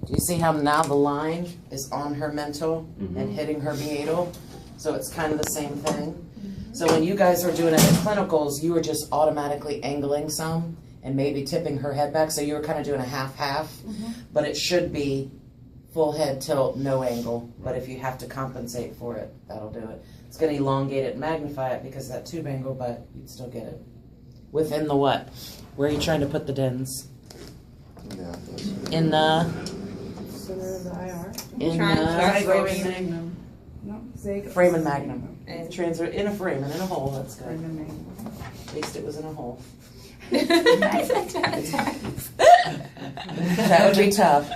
Do you see how now the line is on her mental and hitting her meatal? So it's kind of the same thing. So when you guys are doing it at clinicals, you were just automatically angling some and maybe tipping her head back. So you were kind of doing a half-half, but it should be full head tilt, no angle. But if you have to compensate for it, that'll do it. It's going to elongate it and magnify it because of that tube angle, but you'd still get it. Within the what? Where are you trying to put the dens? Yeah. In the... Center of the IR. In Framing magnum. No, frame and magnum. And transfer in a frame and in a hole. That's good. Frame and magnum. At least it was in a hole. That That would be tough.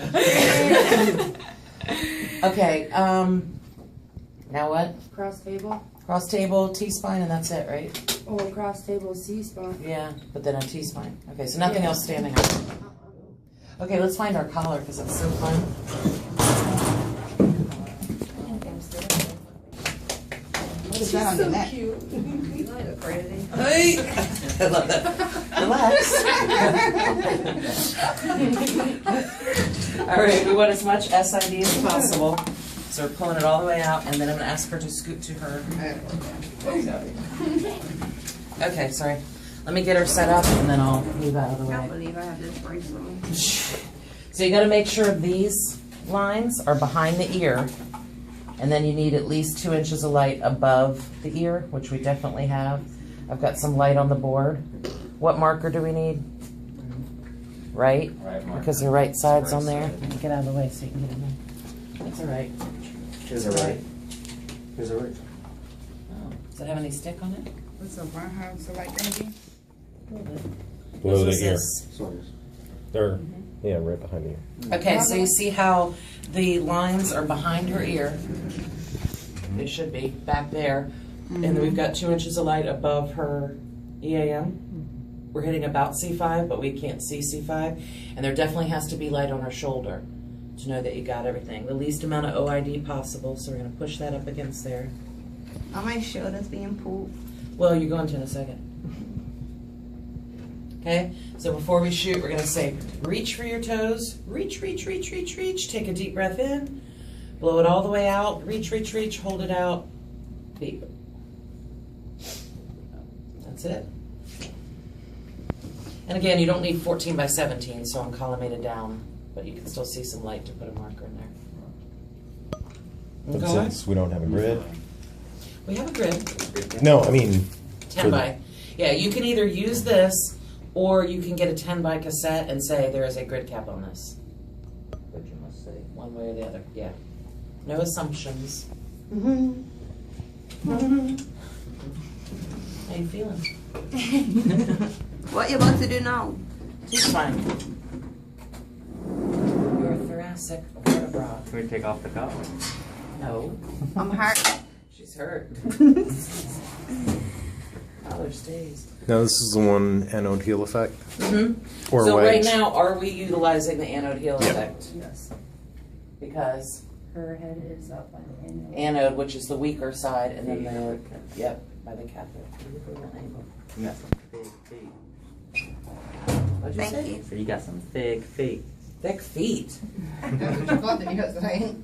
Okay. Now what? Cross table. Cross table, T-spine, and that's it, right? Oh, cross table, C-spine. Yeah, but then a T-spine. Okay, so nothing else standing up. Okay, let's find our collar because it's so fun. What is that on your neck? You look crazy. Hey! I love that. Relax. All right, we want as much SID as possible. So we're pulling it all the way out, and then I'm going to ask her to scoot to her. Okay, sorry. Let me get her set up, and then I'll move out of the I way. can't believe I have this bracelet on. So you got to make sure these lines are behind the ear, and then you need at least 2 inches of light above the ear, which we definitely have. I've got some light on the board. What marker do we need? Right? Because the right side's on there. Get out of the way so you can get in there. That's all right. Here's a right. Here's a right. Oh, does it have any stick on it? What's up, Brian? How's the light thingy? Below What's the ear. this? Sorry. They're, yeah, right behind the ear. Okay, so you see how the lines are behind her ear. They should be back there. And then we've got 2 inches of light above her EAM. We're hitting about C5, but we can't see C5. And there definitely has to be light on her shoulder to know that you got everything. The least amount of OID possible, so we're going to push that up against there. Are my shoulders being pulled? Well, you're going to in a second. Okay, so before we shoot, we're going to say, reach for your toes. Reach, reach, reach, reach, reach. Take a deep breath in. Blow it all the way out. Reach, reach, reach. Hold it out. Beep. That's it. And again, you don't need 14 by 17, so I'm collimated down, but you can still see some light to put a marker in there. But Okay. since we don't have a grid. We have a grid. No, I mean. 10 by. Yeah, you can either use this or you can get a 10 by cassette and say there is a grid cap on this. But you must say one way or the other. Yeah. No assumptions. How you feeling? What you about to do now? She's fine. Your thoracic vertebra. Can we take off the cup? No. I'm hurt. She's hurt. Collar stays. No, this is the one anode heel effect. Or So right wedge. now, are we utilizing the anode heel Yep. effect? Yes. Because Her head is up by the end. anode, which is the weaker side, and then the, yep, by the cathode. You got some thick feet. What'd you Thank say? you. So you got some thick feet. Thick feet. That's what you called it yesterday.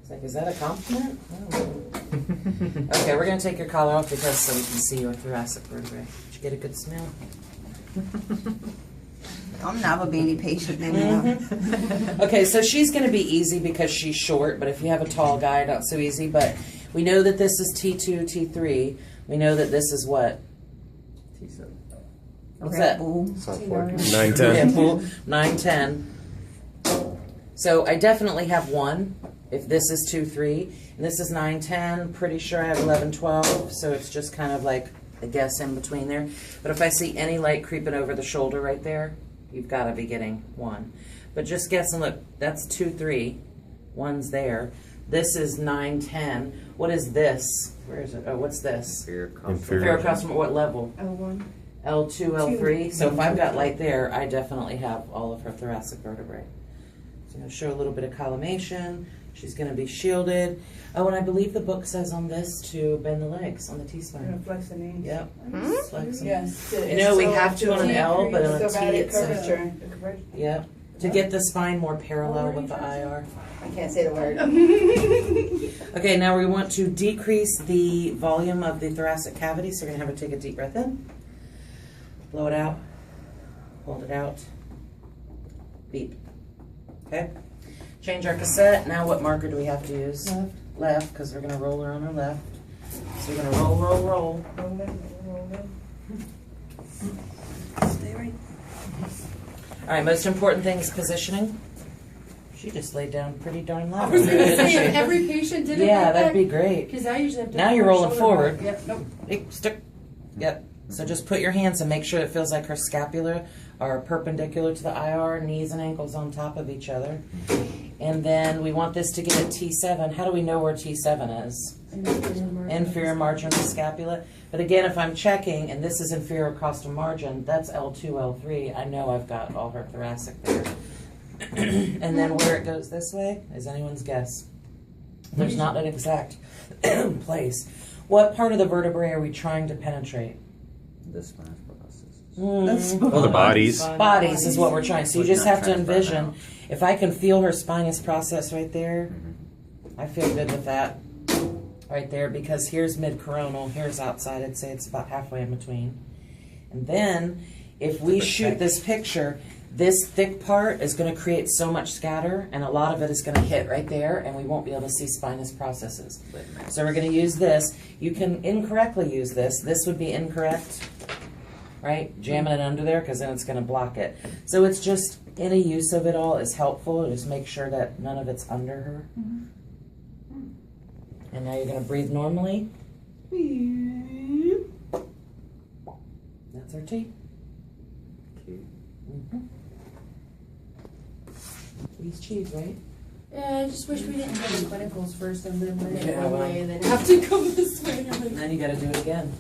It's like, is that a compliment? I don't know. Okay, we're gonna take your collar off because so we can see your thoracic vertebrae. Did you get a good smell? I'm never being any patient anymore. Okay, so she's gonna be easy because she's short, but if you have a tall guy, not so easy. But we know that this is T2, T3. We know that this is what? T7. What's Red that? Bull. South Fork. 910. 910. So I definitely have 1 if this is 2-3. And this is 9-10. Pretty sure I have 11-12. So it's just kind of like a guess in between there. But if I see any light creeping over the shoulder right there, you've got to be getting 1. But just guess and look. That's 2-3. 1's there. This is 9-10. What is this? Where is it? Oh, what's this? Inferior Inferior crossum at what level? L1. L2, L3. So if I've got light there, I definitely have all of her thoracic vertebrae. So I'm going to show a little bit of collimation. She's going to be shielded. Oh, and I believe the book says on this to bend the legs on the T-spine. Flex the knees. Yep. Flex them. Yes. I know we have to on an L, but on a T it says. Curvature. Yep. To get the spine more parallel with the IR. I can't say the word. Okay, now we want to decrease the volume of the thoracic cavity, so we're going to have her take a deep breath in. Blow it out. Hold it out. Beep. Okay? Change our cassette. Now what marker do we have to use? Left. Left, because we're going to roll her on her left. So we're going to roll, roll, roll. Stay right. All right, most important thing is positioning. She just laid down pretty darn loud. I was gonna didn't say, she? if every patient did it Yeah, like that'd that, be great. because I usually have to. Now you're pull my rolling shoulder forward. back. Yep, nope. Hey, stick. Yep. So just put your hands and make sure it feels like her scapula are perpendicular to the IR, knees and ankles on top of each other. And then we want this to get at T7. How do we know where T7 is? Inferior margin of the scapula. But again, if I'm checking, and this is inferior costal margin, that's L2, L3. I know I've got all her thoracic there. And then where it goes this way is anyone's guess. There's not an exact place. What part of the vertebrae are we trying to penetrate? The spine process. Well, the bodies. Bodies is what we're trying. So you Would just not have to transfer envision, now. if I can feel her spinous process right there, I feel good with that right there, because here's mid-coronal, here's outside. I'd say it's about halfway in between. And then if we shoot this picture, this thick part is going to create so much scatter, and a lot of it is going to hit right there, and we won't be able to see spinous processes. So we're going to use this. You can incorrectly use this. This would be incorrect, right? Jamming it under there, because then it's going to block it. So it's just, any use of it all is helpful. Just make sure that none of it's under her. And now you're going to breathe normally. That's our T. These cheese, right? Yeah, I just wish we didn't have the clinicals first and then let it Yeah, one well. way and then have to come this way. And then you got to do it again.